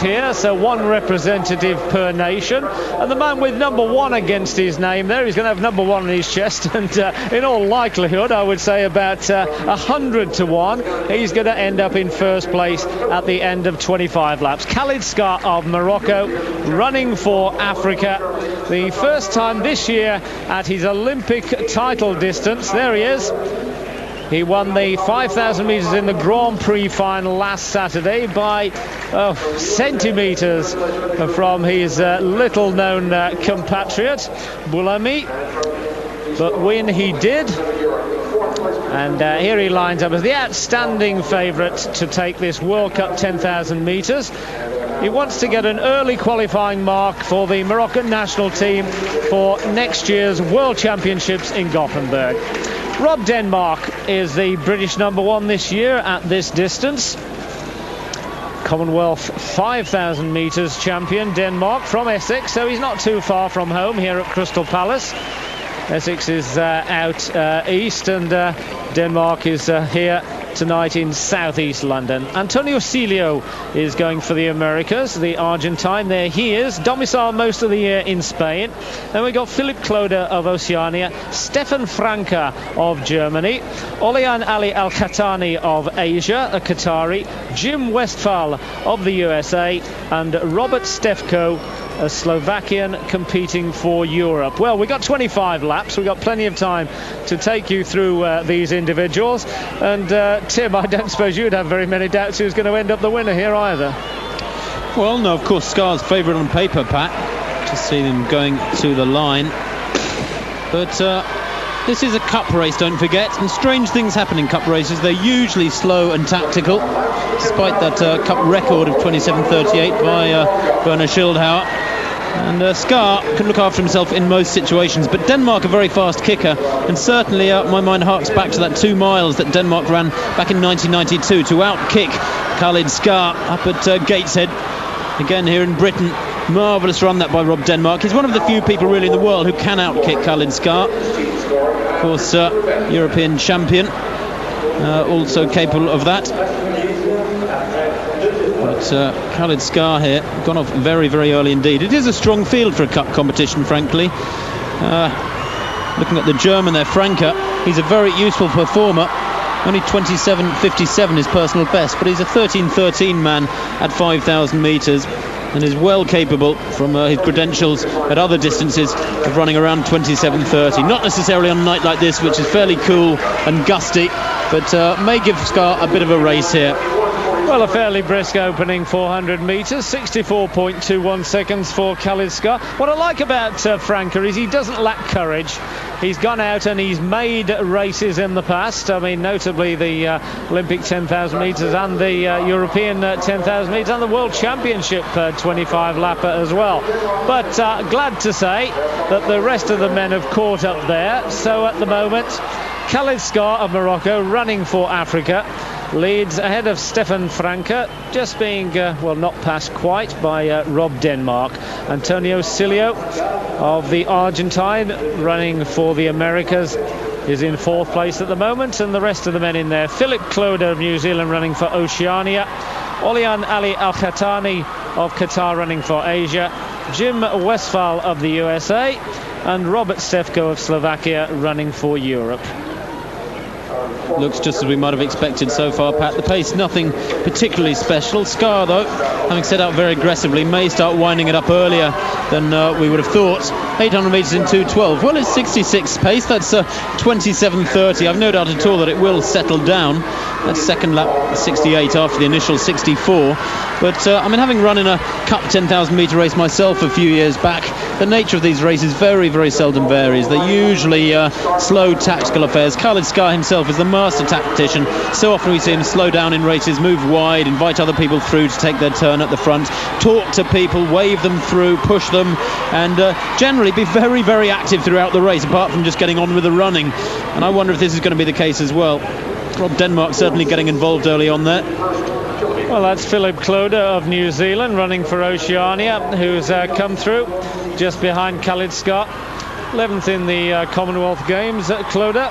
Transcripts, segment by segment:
here, so one representative per nation. And the man with number 1 against his name there, he's going to have number 1 on his chest, and in all likelihood, I would say about 100 to 1, he's going to end up in first place at the end of 25 laps. Khalid Skah of Morocco, running for Africa. The first time this year at his Olympic title distance. There he is. He won the 5,000 metres in the Grand Prix final last Saturday by centimetres from his little-known compatriot, Boulami. But win he did. And here he lines up as the outstanding favourite to take this World Cup 10,000 metres. He wants to get an early qualifying mark for the Moroccan national team for next year's World Championships in Gothenburg. Rob Denmark is the British number 1 this year at this distance. Commonwealth 5,000 metres champion, Denmark, from Essex, so he's not too far from home here at Crystal Palace. Essex is out east, and Denmark is here tonight in southeast London. Antonio Cilio is going for the Americas, the Argentine. There he is, domiciled most of the year in Spain. Then we got Philip Cloder of Oceania, Stefan Franca of Germany, Olian Ali Al-Khattani of Asia, a Qatari, Jim Westphal of the USA, and Robert Stefko, a Slovakian, competing for Europe. Well, we got 25 laps. We've got plenty of time to take you through these individuals. And Tim, I don't suppose you'd have very many doubts who's going to end up the winner here either. Well, no, of course, Skah's favourite on paper, Pat, to see them going to the line. But this is a cup race, don't forget, and strange things happen in cup races. They're usually slow and tactical, despite that cup record of 27:38 by Werner Schildhauer. And Skah can look after himself in most situations, but Denmark a very fast kicker, and certainly my mind harks back to that 2 miles that Denmark ran back in 1992 to outkick Khalid Skah up at Gateshead, again here in Britain. Marvellous run that by Rob Denmark. He's one of the few people really in the world who can outkick Khalid Skah. Of course, European champion, also capable of that. But Khalid Skah here, gone off very, very early indeed. It is a strong field for a cup competition, frankly. Looking at the German there, Franca, he's a very useful performer. Only 27:57 his personal best, but he's a 13:13 man at 5,000 metres, and is well capable, from his credentials at other distances, of running around 27:30. Not necessarily on a night like this, which is fairly cool and gusty, but may give Skah a bit of a race here. Well, a fairly brisk opening 400 metres, 64.21 seconds for Khalid Skah. What I like about Franca is he doesn't lack courage. He's gone out and he's made races in the past. I mean, notably the Olympic 10,000 metres and the European 10,000 metres and the World Championship 25 lapper as well. But glad to say that the rest of the men have caught up there. So at the moment, Khalid Skah of Morocco, running for Africa, leads ahead of Stefan Franca, just being, well, not passed quite by Rob Denmark. Antonio Cilio of the Argentine, running for the Americas, is in 4th place at the moment, and the rest of the men in there. Philip Cloder of New Zealand running for Oceania, Olian Ali Al-Khattani of Qatar running for Asia, Jim Westphal of the USA, and Robert Stefko of Slovakia running for Europe. Looks just as we might have expected so far, Pat. The pace, nothing particularly special. Skah, though, having set out very aggressively, may start winding it up earlier than we would have thought. 800 metres in 2:12. Well, it's 66 pace. That's 27:30. I've no doubt at all that it will settle down. That's second lap 68 after the initial 64. But I mean, having run in a Cup 10,000 metre race myself a few years back, the nature of these races very, very seldom varies. They're usually slow tactical affairs. Khalid Skah himself is the master tactician. So often we see him slow down in races, move wide, invite other people through to take their turn at the front, talk to people, wave them through, push them, and generally be very, very active throughout the race, apart from just getting on with the running. And I wonder if this is going to be the case as well. Rob Denmark certainly getting involved early on there. Well, that's Philip Cloder of New Zealand running for Oceania, who's come through just behind Khalid Skah. 11th in the Commonwealth Games, Cloder.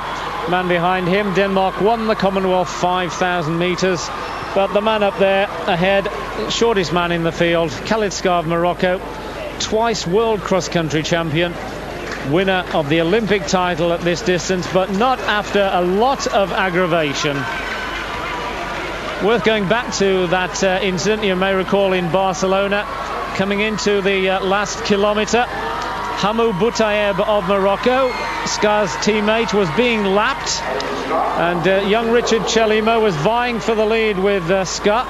Man behind him, Denmark won the Commonwealth 5,000 metres But the man up there ahead, shortest man in the field, Khalid Skah of Morocco, twice world cross-country champion, winner of the Olympic title at this distance, but not after a lot of aggravation. Worth going back to that incident, you may recall, in Barcelona, coming into the last kilometre. Hamou Boutayeb of Morocco, Skah's teammate, was being lapped, and young Richard Chelimo was vying for the lead with Skah,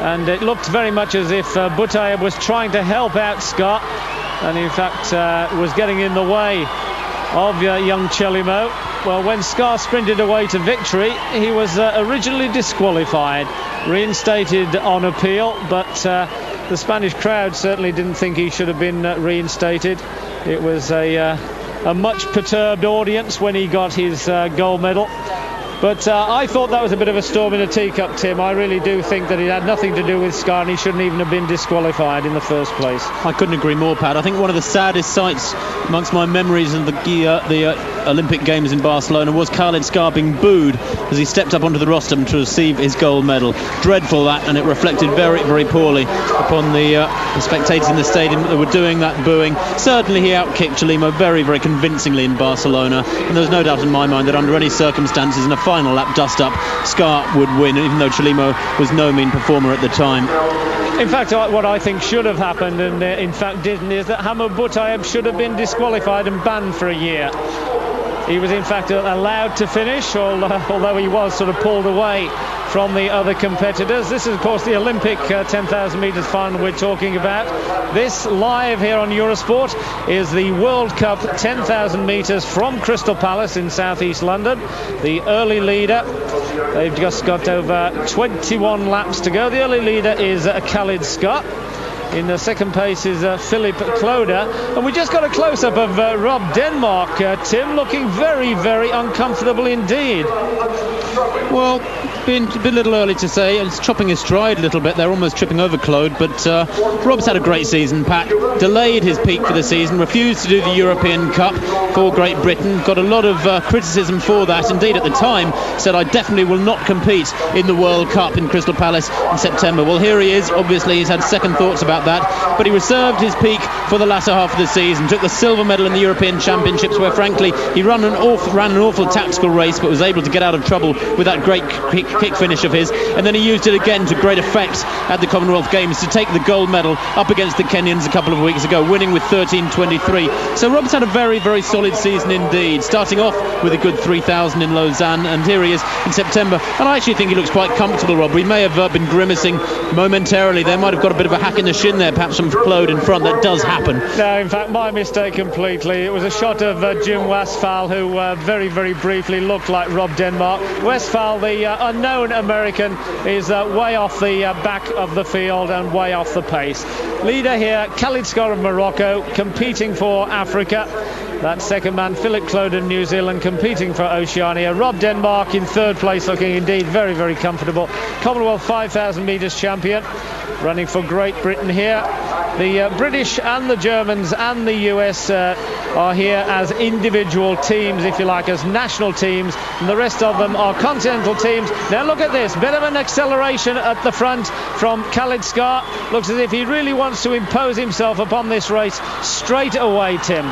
and it looked very much as if Boutayeb was trying to help out Skah, and in fact was getting in the way of young Chelimo. Well, when Skah sprinted away to victory, he was originally disqualified, reinstated on appeal, but the Spanish crowd certainly didn't think he should have been reinstated. It was a much perturbed audience when he got his gold medal. But I thought that was a bit of a storm in a teacup, Tim. I really do think that it had nothing to do with Skah, and he shouldn't even have been disqualified in the first place. I couldn't agree more, Pat. I think one of the saddest sights amongst my memories of the Olympic Games in Barcelona was Khalid Skah being booed as he stepped up onto the rostrum to receive his gold medal. Dreadful that, and it reflected very, very poorly upon the spectators in the stadium that were doing that booing. Certainly he outkicked Chelimo very, very convincingly in Barcelona, and there's no doubt in my mind that under any circumstances in a final lap dust-up, Skah would win, even though Chelimo was no mean performer at the time. In fact, what I think should have happened, and in fact didn't, is that Hamou Boutayeb should have been disqualified and banned for a year. He was in fact allowed to finish, although he was sort of pulled away from the other competitors. This is, of course, the Olympic 10,000 metres final we're talking about. This, live here on Eurosport, is the World Cup 10,000 metres from Crystal Palace in southeast London. The early leader, they've just got over 21 laps to go. The early leader is Khalid Skah. In the second place is Philip Cloder, and we just got a close-up of Rob Denmark, Tim, looking very, very uncomfortable indeed. Well, been a little early to say. It's chopping his stride a little bit. They're almost tripping over Claude, but Rob's had a great season, Pat. Delayed his peak for the season, refused to do the European Cup for Great Britain. Got a lot of criticism for that. Indeed, at the time, said, I definitely will not compete in the World Cup in Crystal Palace in September. Well, here he is. Obviously, he's had second thoughts about that, but he reserved his peak for the latter half of the season. Took the silver medal in the European Championships, where, frankly, he ran an awful tactical race, but was able to get out of trouble with that great kick finish of his, and then he used it again to great effect at the Commonwealth Games to take the gold medal up against the Kenyans a couple of weeks ago, winning with 13.23. So Rob's had a very, very solid season indeed, starting off with a good 3,000 in Lausanne, and here he is in September, and I actually think he looks quite comfortable, Rob. He may have been grimacing momentarily. There might have got a bit of a hack in the shin there, perhaps from Claude in front. That does happen. No, in fact, my mistake completely. It was a shot of Jim Westphal, who very, very briefly looked like Rob Denmark. Westphal, the unknown American, is way off the back of the field and way off the pace. Leader here, Khalid Skah of Morocco, competing for Africa. That second man, Philip Cloder of New Zealand, competing for Oceania. Rob Denmark in third place, looking indeed very, very comfortable. Commonwealth 5,000 metres champion, running for Great Britain here. The British and the Germans and the US are here as individual teams, if you like, as national teams, and the rest of them are continental teams. Now look at this, bit of an acceleration at the front from Khalid Skah. Looks as if he really wants to impose himself upon this race straight away, Tim.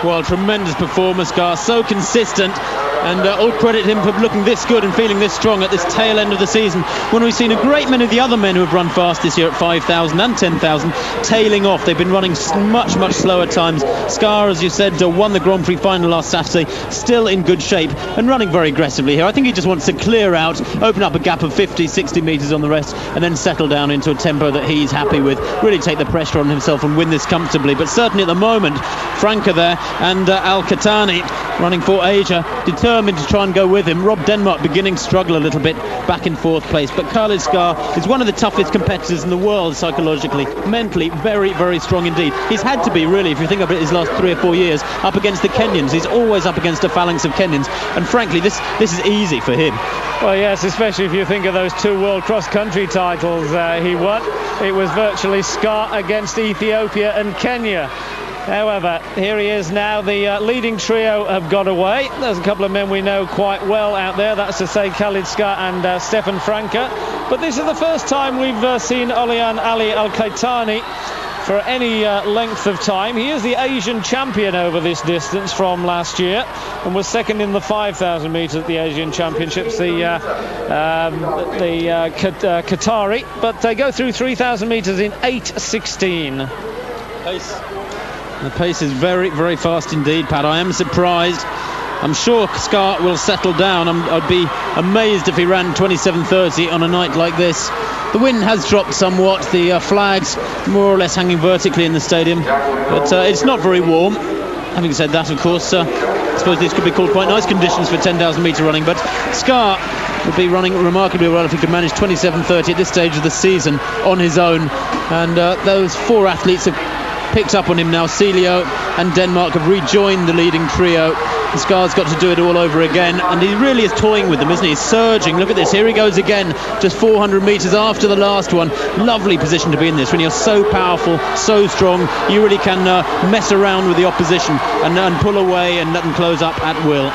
Well, tremendous performance, Skah, so consistent, and all credit him for looking this good and feeling this strong at this tail end of the season, when we've seen a great many of the other men who have run fast this year at 5,000 and 10,000 tailing off. They've been running much, much slower times. Skah, as you said, won the Grand Prix final last Saturday, still in good shape and running very aggressively here. I think he just wants to clear out, open up a gap of 50, 60 metres on the rest, and then settle down into a tempo that he's happy with, really take the pressure on himself and win this comfortably. But certainly at the moment, Franca there and Al-Khatani running for Asia, determined to try and go with him. Rob Denmark beginning to struggle a little bit back in fourth place, but Khalid Skah is one of the toughest competitors in the world psychologically, mentally, very, very strong indeed. He's had to be, really, if you think of it, his last 3 or 4 years up against the Kenyans. He's always up against a phalanx of Kenyans, and frankly this is easy for him. Well, yes, especially if you think of those 2 world cross-country titles he won. It was virtually Skah against Ethiopia and Kenya. However, here he is now. The leading trio have got away. There's a couple of men we know quite well out there. That's to say Khalid Skah and Stefan Franca. But this is the first time we've seen Olian Ali Al-Qaitani for any length of time. He is the Asian champion over this distance from last year and was second in the 5,000 metres at the Asian Championships, the Qatari. But they go through 3,000 metres in 8:16. The pace is very, very fast indeed, Pat. I am surprised. I'm sure Skah will settle down. I'd be amazed if he ran 27:30 on a night like this. The wind has dropped somewhat. The flags more or less hanging vertically in the stadium, but it's not very warm. Having said that, of course, I suppose these could be called quite nice conditions for 10,000 metre running. But Skah would be running remarkably well if he could manage 27:30 at this stage of the season on his own. And those four athletes have picked up on him now. Celio and Denmark have rejoined the leading trio. Skah's got to do it all over again, and he really is toying with them, isn't he? He's surging. Look at this. Here he goes again, just 400 metres after the last one. Lovely position to be in this when you're so powerful, so strong. You really can mess around with the opposition and pull away and let them close up at will.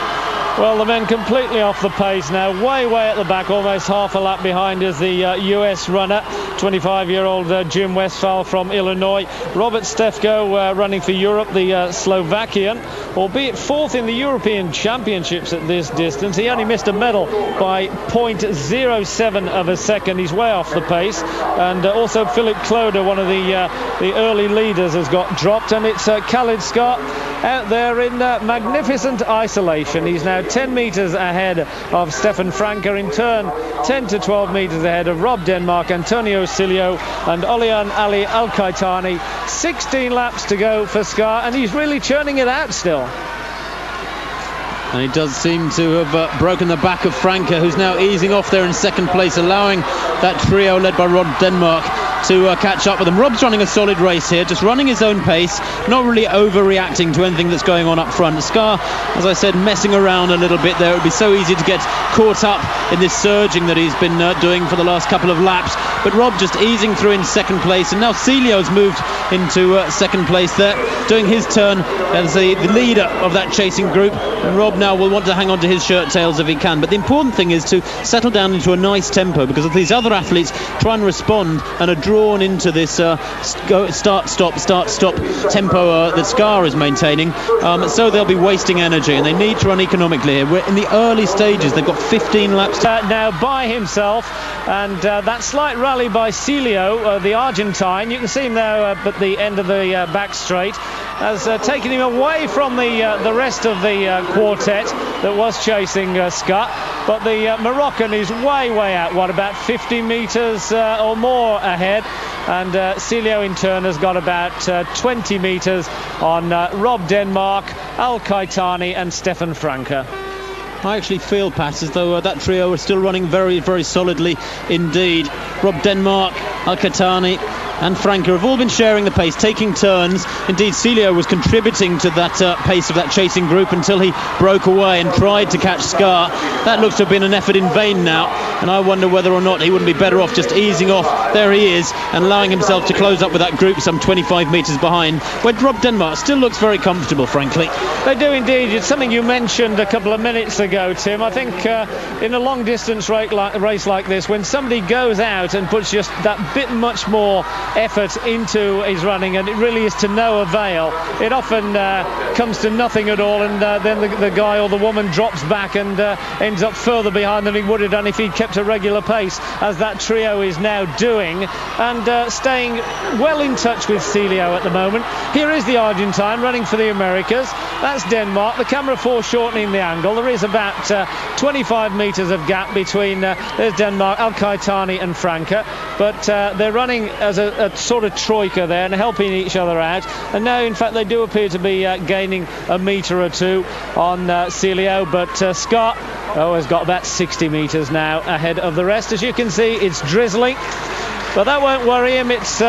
Well, the men completely off the pace now, way at the back, almost half a lap behind is the US runner, 25-year-old Jim Westphal from Illinois. Robert Stefko running for Europe, the Slovakian, albeit fourth in the European Championships at this distance. He only missed a medal by 0.07 of a second. He's way off the pace. And also Philip Cloder, one of the early leaders, has got dropped. And it's Khalid Skah out there in magnificent isolation. He's now 10 metres ahead of Stefan Franke, in turn 10 to 12 metres ahead of Rob Denmark, Antonio Celio and Olian Ali Al-Qaitani. 16 laps to go for Skah, and he's really churning it out still. And he does seem to have broken the back of Franke, who's now easing off there in second place, allowing that trio led by Rob Denmark to catch up with them. Rob's running a solid race here, just running his own pace, not really overreacting to anything that's going on up front. Skah, as I said, messing around a little bit there. It would be so easy to get caught up in this surging that he's been doing for the last couple of laps. But Rob just easing through in second place, and now Celio's moved into second place there, doing his turn as the leader of that chasing group. And Rob now will want to hang on to his shirt tails if he can. But the important thing is to settle down into a nice tempo, because if these other athletes try and respond and are drawn into this start stop tempo that Skah is maintaining, so they'll be wasting energy, and they need to run economically here. We're in the early stages. They've got 15 laps now by himself, and that slight rally by Celio, the Argentine, you can see him now at the end of the back straight, has taken him away from the rest of the quartet that was chasing Skah. But the Moroccan is way out, about 50 metres or more ahead, and Celio in turn has got about 20 metres on Rob Denmark, Al-Qaitani and Stefan Franke. I actually feel, Pat, as though that trio is still running very solidly indeed. Rob Denmark, Al-Qaitani and Franke have all been sharing the pace, taking turns. Indeed, Celio was contributing to that pace of that chasing group until he broke away and tried to catch Skah. That looks to have been an effort in vain now, and I wonder whether or not he wouldn't be better off just easing off. There he is, and allowing himself to close up with that group some 25 metres behind, where Rob Denmark still looks very comfortable, frankly. They do indeed. It's something you mentioned a couple of minutes ago, Tim. I think in a long distance race like this, when somebody goes out and puts just that bit much more effort into his running, and it really is to no avail, it often comes to nothing at all, and then the guy or the woman drops back and ends up further behind than he would have done if he'd kept a regular pace, as that trio is now doing, and staying well in touch with Celio at the moment. Here is the Argentine running for the Americas. That's Denmark. The camera foreshortening the angle. There is about 25 metres of gap between there's Denmark, Al-Qaitani and Franke, but they're running as a sort of troika there and helping each other out, and now in fact they do appear to be gaining a metre or two on Celio, but Skah has got about 60 metres now ahead of the rest. As you can see, it's drizzling, but that won't worry him. It's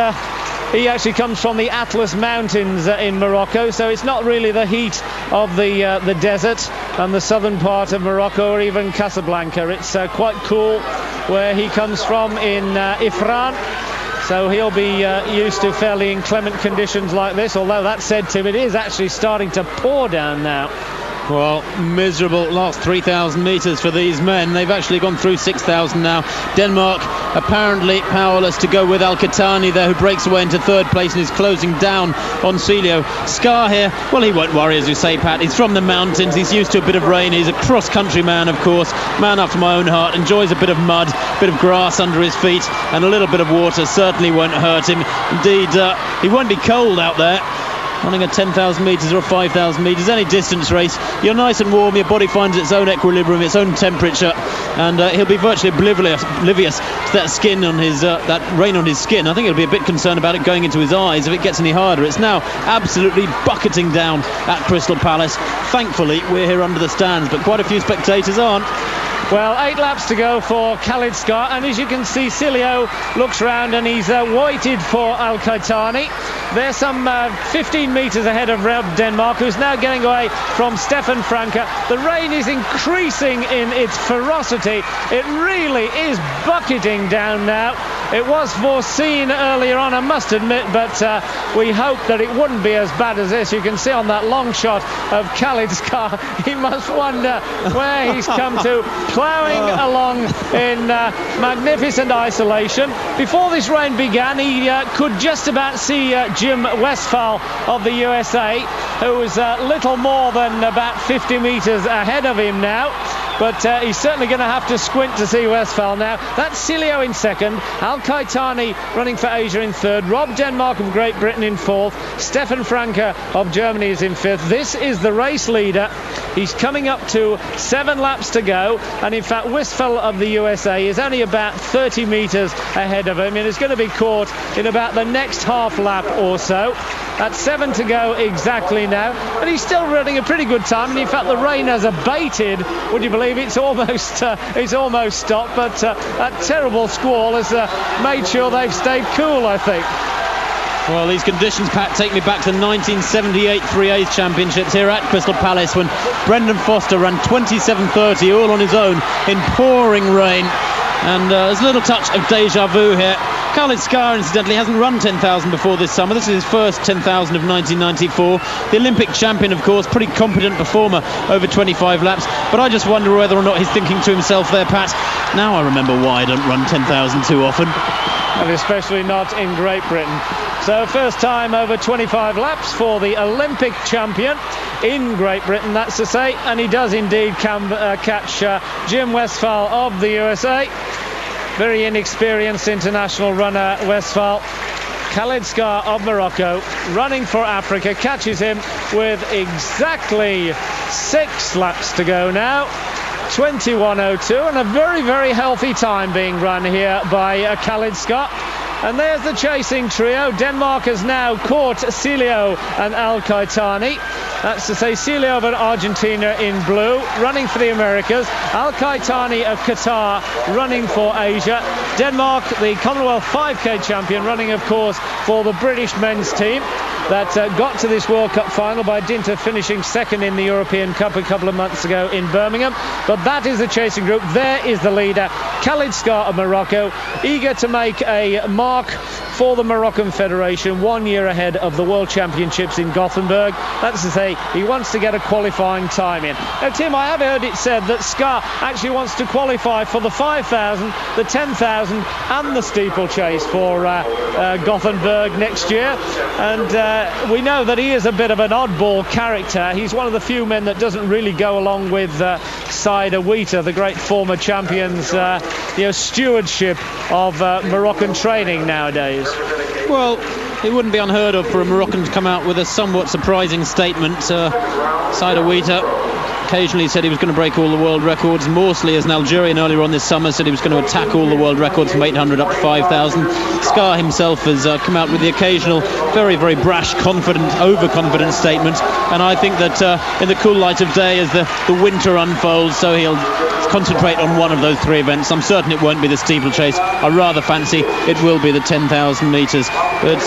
he actually comes from the Atlas Mountains in Morocco, so it's not really the heat of the desert and the southern part of Morocco, or even Casablanca. It's quite cool where he comes from in Ifrane, so he'll be used to fairly inclement conditions like this. Although that said, Tim, it is actually starting to pour down now. Well, miserable last 3,000 metres for these men. They've actually gone through 6,000 now. Denmark apparently powerless to go with Al-Khattani there, who breaks away into third place and is closing down on Celio. Skah here, well, he won't worry, as you say, Pat. He's from the mountains, he's used to a bit of rain, he's a cross-country man, of course, man after my own heart, enjoys a bit of mud, a bit of grass under his feet, and a little bit of water certainly won't hurt him. Indeed, he won't be cold out there. Running a 10,000 metres or a 5,000 metres, any distance race, you're nice and warm, your body finds its own equilibrium, its own temperature, and he'll be virtually oblivious to that skin on his, that rain on his skin. I think he'll be a bit concerned about it going into his eyes if it gets any harder. It's now absolutely bucketing down at Crystal Palace. Thankfully, we're here under the stands, but quite a few spectators aren't. Well, 8 laps to go for Khalid Skah, and as you can see, Celio looks round and he's waited for Al-Khattani. They're some 15 metres ahead of Denmark, who's now getting away from Stefan Franke. The rain is increasing in its ferocity. It really is bucketing down now. It was foreseen earlier on, I must admit, but we hoped that it wouldn't be as bad as this. You can see on that long shot of Khalid Skah, he must wonder where he's come to, ploughing along in magnificent isolation. Before this rain began, he could just about see Jim Westphal of the USA, who was little more than about 50 metres ahead of him now. But he's certainly going to have to squint to see Westphal now. That's Celio in second, Al-Khattani running for Asia in third, Rob Denmark of Great Britain in fourth, Stefan Franke of Germany is in fifth. This is the race leader. He's coming up to 7 laps to go, and in fact Westphal of the USA is only about 30 metres ahead of him, and is going to be caught in about the next half lap or so. At 7 to go exactly now, but he's still running a pretty good time, and in fact the rain has abated. Would you believe it's almost stopped, but that terrible squall has made sure they've stayed cool, I think. Well, these conditions, Pat, take me back to the 1978 3A's Championships here at Crystal Palace, when Brendan Foster ran 27:30 all on his own in pouring rain. And there's a little touch of deja vu here. Khalid Skah, incidentally, hasn't run 10,000 before this summer. This is his first 10,000 of 1994. The Olympic champion, of course, pretty competent performer over 25 laps. But I just wonder whether or not he's thinking to himself there, Pat, now I remember why I don't run 10,000 too often. And especially not in Great Britain. So first time over 25 laps for the Olympic champion in Great Britain, that's to say, and he does indeed catch Jim Westphal of the USA. Very inexperienced international runner, Westphal. Khalid Skah of Morocco, running for Africa, catches him with exactly 6 laps to go now. 21:02, and a very, very healthy time being run here by Khalid Skah. And there's the chasing trio. Denmark has now caught Celio and Al-Khattani. That's to say, Celio of Argentina in blue, running for the Americas. Al-Khattani of Qatar, running for Asia. Denmark, the Commonwealth 5K champion, running, of course, for the British men's team that got to this World Cup final by dint of finishing second in the European Cup a couple of months ago in Birmingham. But that is the chasing group. There is the leader, Khalid Skah of Morocco, eager to make a mark for the Moroccan Federation 1 year ahead of the World Championships in Gothenburg. That's to say, he wants to get a qualifying time in. Now, Tim, I have heard it said that Skah actually wants to qualify for the 5,000, the 10,000 and the steeplechase for Gothenburg next year. And we know that he is a bit of an oddball character. He's one of the few men that doesn't really go along with Saïd Aouita, the great former champion's stewardship of Moroccan training nowadays. Well, it wouldn't be unheard of for a Moroccan to come out with a somewhat surprising statement. Saïd Aouita occasionally said he was going to break all the world records. Morsley, as an Algerian earlier on this summer, said he was going to attack all the world records from 800 up to 5,000. Skah himself has come out with the occasional very, very brash, confident, overconfident statement. And I think that in the cool light of day, as the winter unfolds, so he'll concentrate on one of those 3 events. I'm certain it won't be the steeplechase. I rather fancy it will be the 10,000 metres. But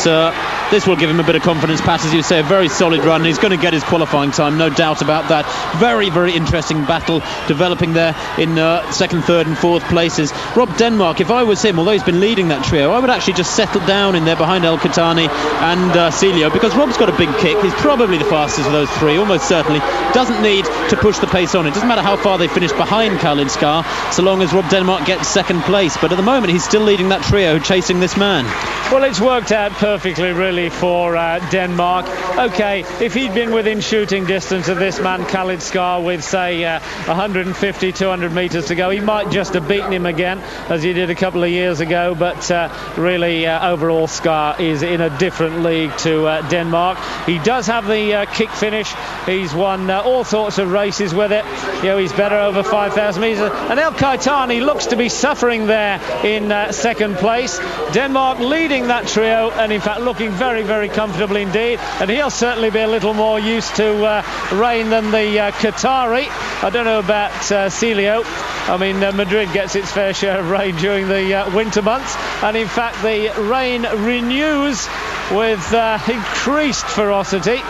this will give him a bit of confidence. Pat, as you say, a very solid run. He's going to get his qualifying time, no doubt about that. Very, very interesting battle developing there in second, third and fourth places. Rob Denmark, if I was him, although he's been leading that trio, I would actually just settle down in there behind El Khattani and Celio, because Rob's got a big kick. He's probably the fastest of those three, almost certainly. Doesn't need to push the pace on. It doesn't matter how far they finish behind Khalid Skah, so long as Rob Denmark gets second place. But at the moment, he's still leading that trio, chasing this man. Well, it's worked out perfectly, really, for Denmark. OK, if he'd been within shooting distance of this man, Khalid Skah, with, say, 150, 200 metres to go, he might just have beaten him again, as he did a couple of years ago. But really, overall, Skah is in a different league to Denmark. He does have the kick finish. He's won all sorts of races with it. You know, he's better over 5,000 metres. And El Khattani looks to be suffering there in second place. Denmark leading that trio, and in fact looking very, very comfortable indeed. And he'll certainly be a little more used to rain than the Qatari. I don't know about Celio. I mean, Madrid gets its fair share of rain during the winter months, and in fact the rain renews with increased ferocity,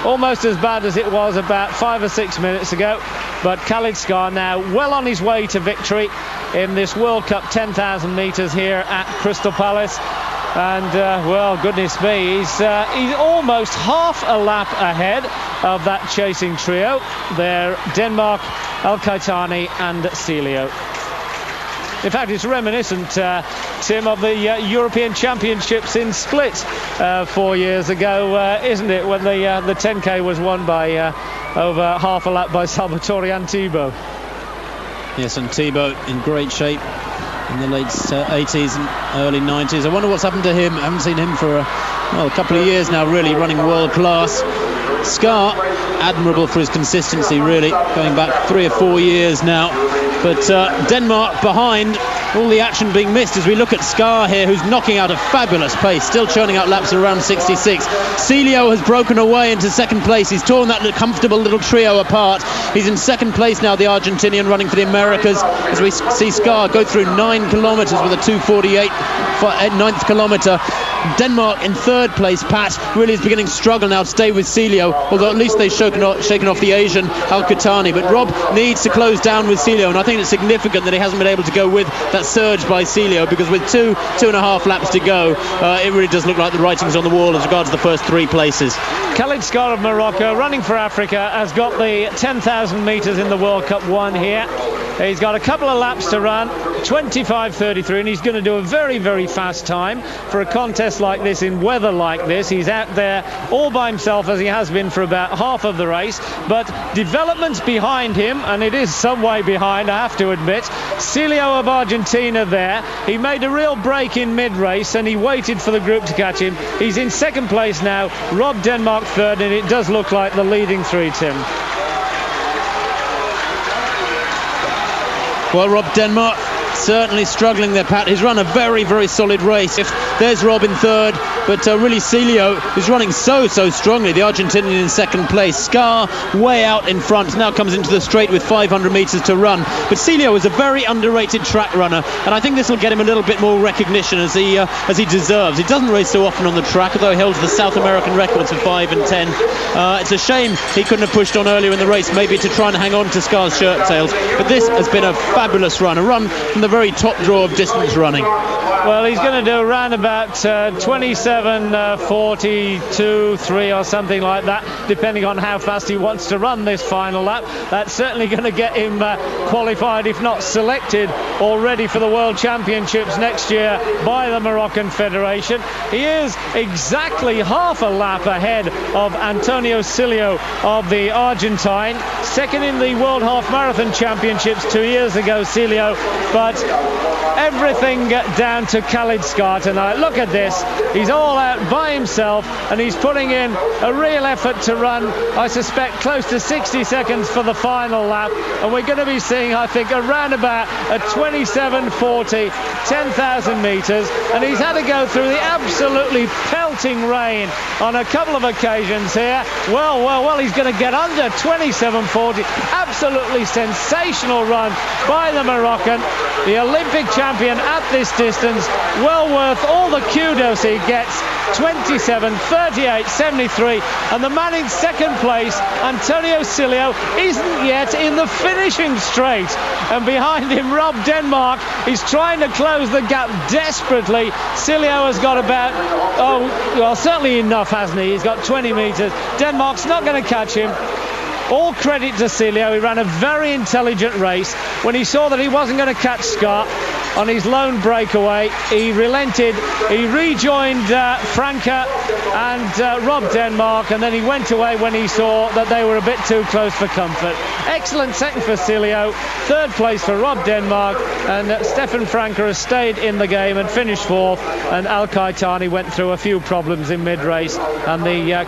almost as bad as it was about 5 or 6 minutes ago. But Khalid Skah now well on his way to victory in this World Cup 10,000 metres here at Crystal Palace. And well, goodness me, he's almost half a lap ahead of that chasing trio. They're Denmark, El Khattani and Celio. In fact, it's reminiscent, Tim, of the European Championships in Split 4 years ago, isn't it, when the 10K was won by over half a lap by Salvatore Antibo. Yes, and Thibaut in great shape in the late 80s and early 90s. I wonder what's happened to him. I haven't seen him for a couple of years now, really, running world class. Skah, admirable for his consistency, really, going back 3 or 4 years now. But Denmark behind, all the action being missed as we look at Skah here, who's knocking out a fabulous pace, still churning out laps around 66. Celio has broken away into second place. He's torn that comfortable little trio apart. He's in second place now, the Argentinian, running for the Americas, as we see Skah go through 9 kilometres with a 2:48 9th kilometre. Denmark in third place. Pat really is beginning to struggle now to stay with Celio, although at least they've shaken off the Asian El Khattani. But Rob needs to close down with Celio, and I think it's significant that he hasn't been able to go with that surge by Celio, because with 2.5 laps to go, it really does look like the writing's on the wall as regards the first 3 places. Khalid Skah of Morocco, running for Africa, has got the 10,000 metres in the World Cup won here. He's got a couple of laps to run, 25:33, and he's going to do a very, very fast time for a contest like this, in weather like this. He's out there all by himself, as he has been for about half of the race, but developments behind him, and it is some way behind, I have to admit. Celio of Argentina there, he made a real break in mid-race and he waited for the group to catch him. He's in second place now, Rob Denmark third, and it does look like the leading 3, Tim. Well, Rob Denmark certainly struggling there, Pat. He's run a very, very solid race. There's Rob in third, but really Celio is running so strongly. The Argentinian in second place. Skah way out in front, now comes into the straight with 500 metres to run. But Celio is a very underrated track runner, and I think this will get him a little bit more recognition as he deserves. He doesn't race so often on the track, although he holds the South American records for 5 and 10. It's a shame he couldn't have pushed on earlier in the race, maybe to try and hang on to Skah's shirt tails. But this has been a fabulous run, a run from the very top draw of distance running. Well, he's going to do around about 27:42.3 or something like that, depending on how fast he wants to run this final lap. That's certainly going to get him qualified, if not selected already, for the World Championships next year by the Moroccan Federation. He is exactly half a lap ahead of Antonio Celio of the Argentine, second in the World Half Marathon Championships 2 years ago, Celio. But everything down to Khalid Skah tonight. Look at this. He's all out by himself, and he's putting in a real effort to run, I suspect, close to 60 seconds for the final lap. And we're going to be seeing, I think, around about a 27:40, 10,000 metres. And he's had to go through the absolutely pelting pelting rain on a couple of occasions here. Well, he's going to get under 27.40. Absolutely sensational run by the Moroccan, the Olympic champion at this distance. Well worth all the kudos he gets. 27.38.73, and the man in second place, Antonio Sileo, isn't yet in the finishing straight, and behind him Rob Denmark is trying to close the gap desperately. Sileo has got about, certainly enough, hasn't he? He's got 20 metres. Denmark's not going to catch him. All credit to Sileo. He ran a very intelligent race. When he saw that he wasn't going to catch Skah on his lone breakaway, he relented. He rejoined Franca and Rob Denmark, and then he went away when he saw that they were a bit too close for comfort. Excellent second for Sileo, third place for Rob Denmark, and Stefan Franca has stayed in the game and finished fourth, and Al Qaitani went through a few problems in mid-race, and the